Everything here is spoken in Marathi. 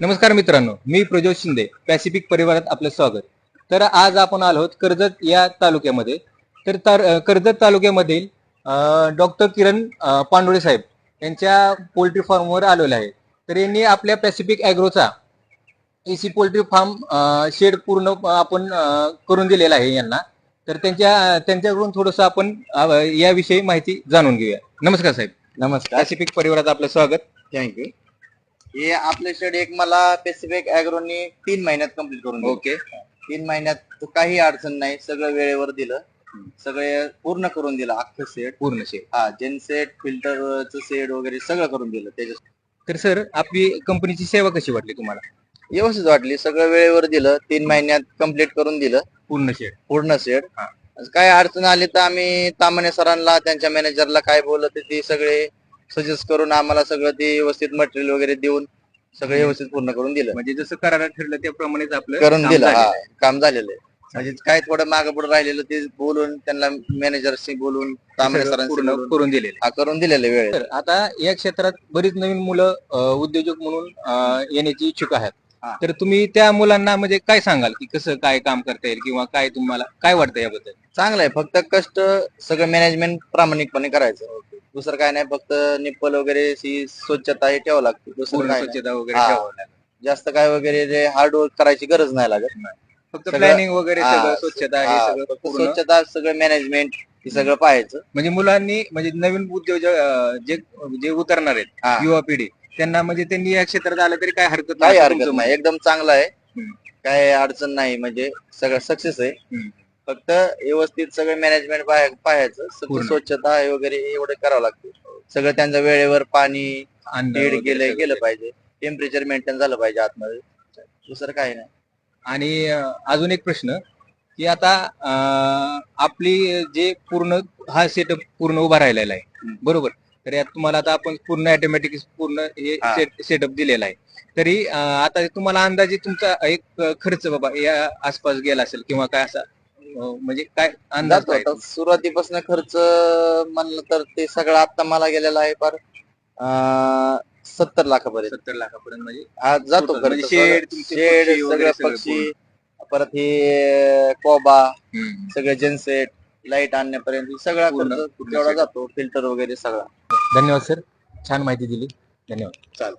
नमस्कार मित्रांनो, मी प्रज्वल शिंदे. पॅसिफिक परिवारात आपलं स्वागत. तर आज आपण आलो आहोत कर्जत या तालुक्यामध्ये. कर्जत तालुक्यामधील डॉक्टर किरण पांडुळे साहेब यांच्या पोल्ट्री फार्मवर आलेले आहे. तर यांनी आपल्या पॅसिफिक ॲग्रोचा एसी पोल्ट्री फार्म शेड पूर्ण आपण करून दिलेला आहे यांना. तर त्यांच्याकडून थोडंसं आपण याविषयी माहिती जाणून घेऊया. नमस्कार साहेब. नमस्कार. पॅसिफिक परिवारात आपलं स्वागत. थँक्यू. हे आपले शेड एक मला पॅसिफिक ॲग्रोनी 3 महिन्यात कम्प्लीट करून दिलं. ओके. 3 महिन्यात काही अडचण नाही, सगळं वेळेवर दिलं, सगळे पूर्ण करून दिलं, अख्खं शेड पूर्ण शेड. हा जेनसेट फिल्टरचं शेड वगैरे सगळं करून दिलं. त्याच्या तर सर, आपली कंपनीची सेवा कशी वाटली तुम्हाला? व्यवस्थित वाटली, सगळं वेळेवर दिलं, 3 महिन्यात कम्प्लीट करून दिलं पूर्ण शेड. पूर्ण शेड. हा. काय अडचण आली तर आम्ही तामाणे सरांना, त्यांच्या मॅनेजरला काय बोलत ते सगळे सजेस्ट करून आम्हाला सगळं ते व्यवस्थित मटेरियल वगैरे देऊन सगळं व्यवस्थित पूर्ण करून दिलं. म्हणजे जसं करारात ठरलं त्याप्रमाणेच आपलं करून काम दिलं. झालेलं हा, आहे. काम झालेलं आहे. म्हणजे काय थोडं मागे पुढे राहिलेलं ते बोलून त्यांना मॅनेजरशी बोलून तांबडे सगळं सरांशी पूर्ण बोलून करून दिलेलं आहे. करून दिलेलं वेळ. तर आता या क्षेत्रात बरीच नवीन मुलं उद्योजक म्हणून येण्याची इच्छुक आहेत. हा. तर तुम्ही त्या मुलांना म्हणजे काय सांगाल की कसं काय काम करता येईल किंवा काय तुम्हाला काय वाटतं याबद्दल? चांगलं आहे, फक्त कष्ट सगळं मॅनेजमेंट प्रामाणिकपणे करायचं. दुसरं काय नाही, फक्त निप्पल वगैरे स्वच्छता हे ठेवावं लागते. दुसरं पूर्ण काय स्वच्छता वगैरे हा. ठेवावं लागेल. जास्त काय वगैरे हार्ड वर्क करायची गरज नाही लागत. फक्त सगळं- प्लॅनिंग वगैरे हा, सगळं स्वच्छता हे हा, सगळं फक्त पूर्ण. स्वच्छता सगळं मॅनेजमेंट हे सगळं पाहायचं. म्हणजे मुलांनी म्हणजे नवीन उद्योजक जे जे उतरणार आहेत हा. युवा पिढी त्यांना म्हणजे त्यांनी या क्षेत्रात आलं तरी काय हरकत काही असं हरकत तुमचं नाही, म्हणणं एकदम चांगलं आहे. हम्म. काय अडचण नाही, म्हणजे सगळं सक्सेस आहे. हम्म. फक्त व्यवस्थित सगळं मॅनेजमेंट पाहायचं, फक्त पूर्ण. स्वच्छता हे वगैरे एवढं करावं लागतं. सगळं त्यांचं वेळेवर पाणी अन्न फीड वगैरे गेलं सगळं गेलं ते. पाहिजे, टेम्परेचर मेंटेन झालं पाहिजे आतमध्ये. दुसरं काही नाही. आणि अजून एक प्रश्न की आता आपली जे पूर्ण हा सेटअप पूर्ण उभा राहिलेला आहे बरोबर. तर यात तुम्हाला आता आपण पूर्ण ऑटोमॅटिक पूर्ण हे हा. सेटअप दिलेला आहे. तरी आता तुम्हाला अंदाजे तुमचा एक खर्च बाबा या आसपास गेला असेल किंवा काय असा म्हणजे काय अंदाज जातो काय आता सुरुवातीपासून खर्च म्हणलं तर ते सगळं आता मला गेलेला आहे फार 70 लाखापर्यंत. 70 लाखापर्यंत म्हणजे आज जातो total म्हणजे खर्च. शेड तुमचे शेड पक्षी सगळं वगैरे सगळं पक्षी, परत हे कोबा, पूर्ण. सगळे जेनसेट लाईट आणण्यापर्यंत सगळा पूर्ण- खर्च पूर्ण तेवढा setup. जातो, फिल्टर वगैरे सगळा. धन्यवाद सर, छान माहिती दिली. धन्यवाद. चालेल.